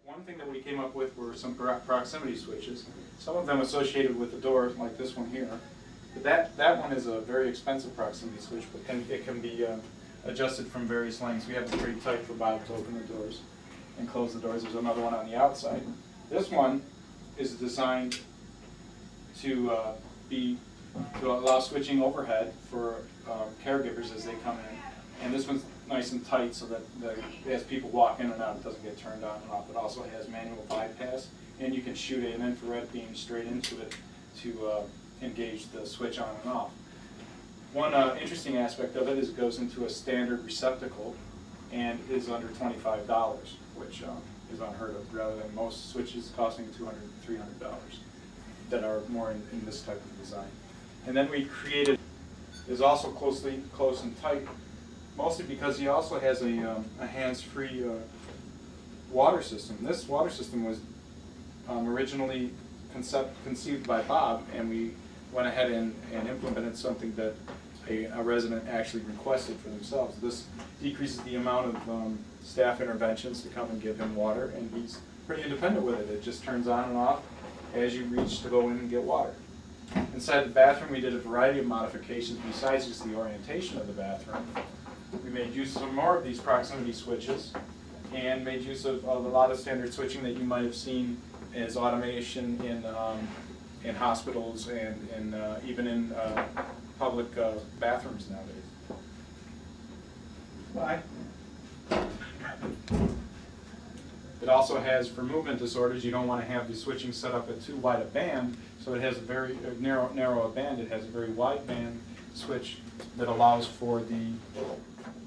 One thing that we came up with were some proximity switches. Some of them associated with the door, like this one here. But that one is a very expensive proximity switch, but it can be adjusted from various lengths. We have it pretty tight for Bob to open the doors and close the doors. There's another one on the outside. This one is designed to allow switching overhead for caregivers as they come in. And this one's nice and tight so that as people walk in and out, it doesn't get turned on and off. It also has manual bypass, and you can shoot an infrared beam straight into it to engage the switch on and off. One interesting aspect of it is it goes into a standard receptacle and is under $25, which is unheard of, rather than most switches costing $200, $300 that are more in this type of design. And then we created, is also close and tight, mostly because he also has a hands-free water system. This water system was originally conceived by Bob, and we went ahead and implemented something that a resident actually requested for themselves. This decreases the amount of staff interventions to come and give him water, and he's pretty independent with it. It just turns on and off as you reach to go in and get water. Inside the bathroom, we did a variety of modifications besides just the orientation of the bathroom. We made use of some more of these proximity switches and made use of a lot of standard switching that you might have seen as automation in hospitals and even in public bathrooms nowadays. Bye. It also has, for movement disorders, you don't want to have the switching set up at too wide a band, so it has a very narrow a band. It has a very wide band switch that allows for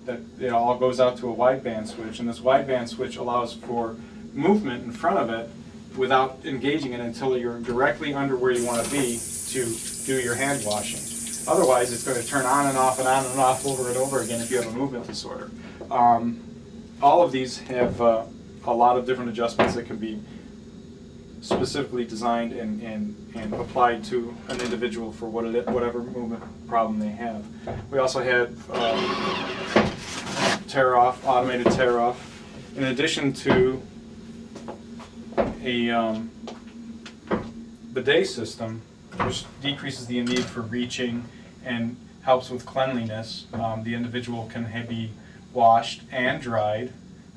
that it all goes out to a wideband switch, and this wideband switch allows for movement in front of it without engaging it until you're directly under where you want to be to do your hand washing. Otherwise, it's going to turn on and off and on and off over and over again if you have a movement disorder. All of these have a lot of different adjustments that can be specifically designed and applied to an individual for whatever movement problem they have. We also had automated tear-off, in addition to a bidet system, which decreases the need for reaching and helps with cleanliness. The individual can be washed and dried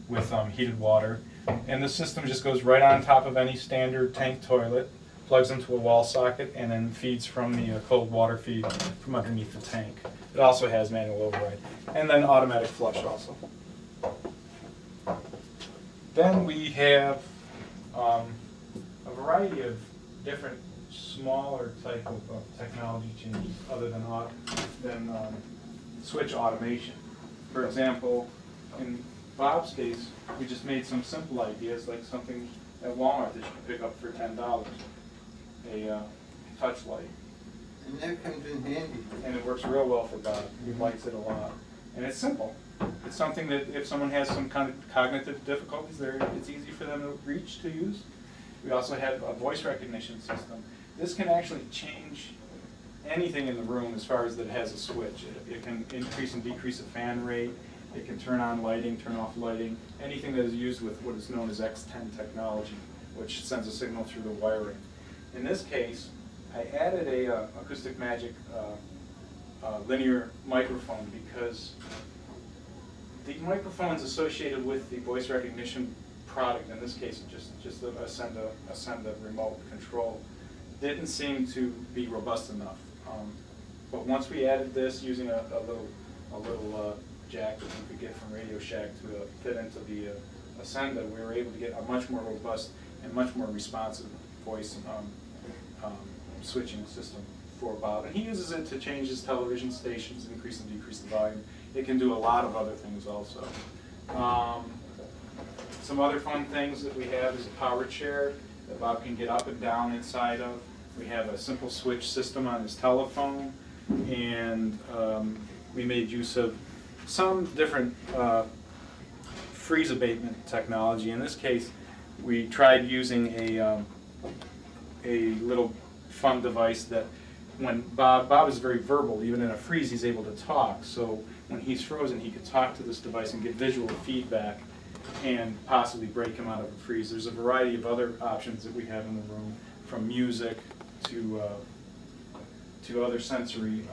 with heated water. And the system just goes right on top of any standard tank toilet, plugs into a wall socket, and then feeds from the cold water feed from underneath the tank. It also has manual override. And then automatic flush also. Then we have a variety of different smaller type of technology changes other than switch automation. For example, in Bob's case, we just made some simple ideas like something at Walmart that you can pick up for $10, a touch light. And that comes in handy. And it works real well for Bob. He likes it a lot. And it's simple. It's something that if someone has some kind of cognitive difficulties, it's easy for them to reach to use. We also have a voice recognition system. This can actually change anything in the room as far as that it has a switch. It can increase and decrease a fan rate. It can turn on lighting, turn off lighting, anything that is used with what is known as X10 technology, which sends a signal through the wiring. In this case, I added a Acoustic Magic linear microphone because the microphones associated with the voice recognition product, in this case just a send a remote control, didn't seem to be robust enough. But once we added this using a little jack that you could get from Radio Shack to fit into the Ascenda, we were able to get a much more robust and much more responsive voice switching system for Bob. And he uses it to change his television stations, increase and decrease the volume. It can do a lot of other things also. Some other fun things that we have is a power chair that Bob can get up and down inside of. We have a simple switch system on his telephone, and we made use of some different freeze abatement technology. In this case, we tried using a little fun device that when Bob is very verbal, even in a freeze he's able to talk. So when he's frozen, he could talk to this device and get visual feedback and possibly break him out of a freeze. There's a variety of other options that we have in the room, from music to other sensory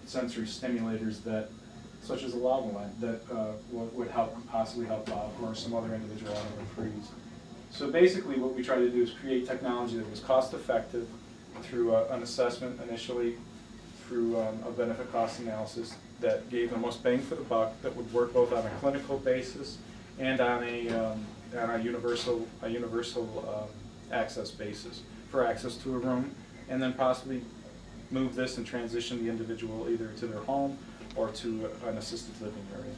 stimulators that, such as a lava lamp, that would possibly help Bob or some other individual out of a freeze. So basically what we try to do is create technology that was cost effective through an assessment initially, through a benefit cost analysis that gave the most bang for the buck, that would work both on a clinical basis and on a universal access basis for access to a room, and then possibly move this and transition the individual either to their home or to an assisted living area.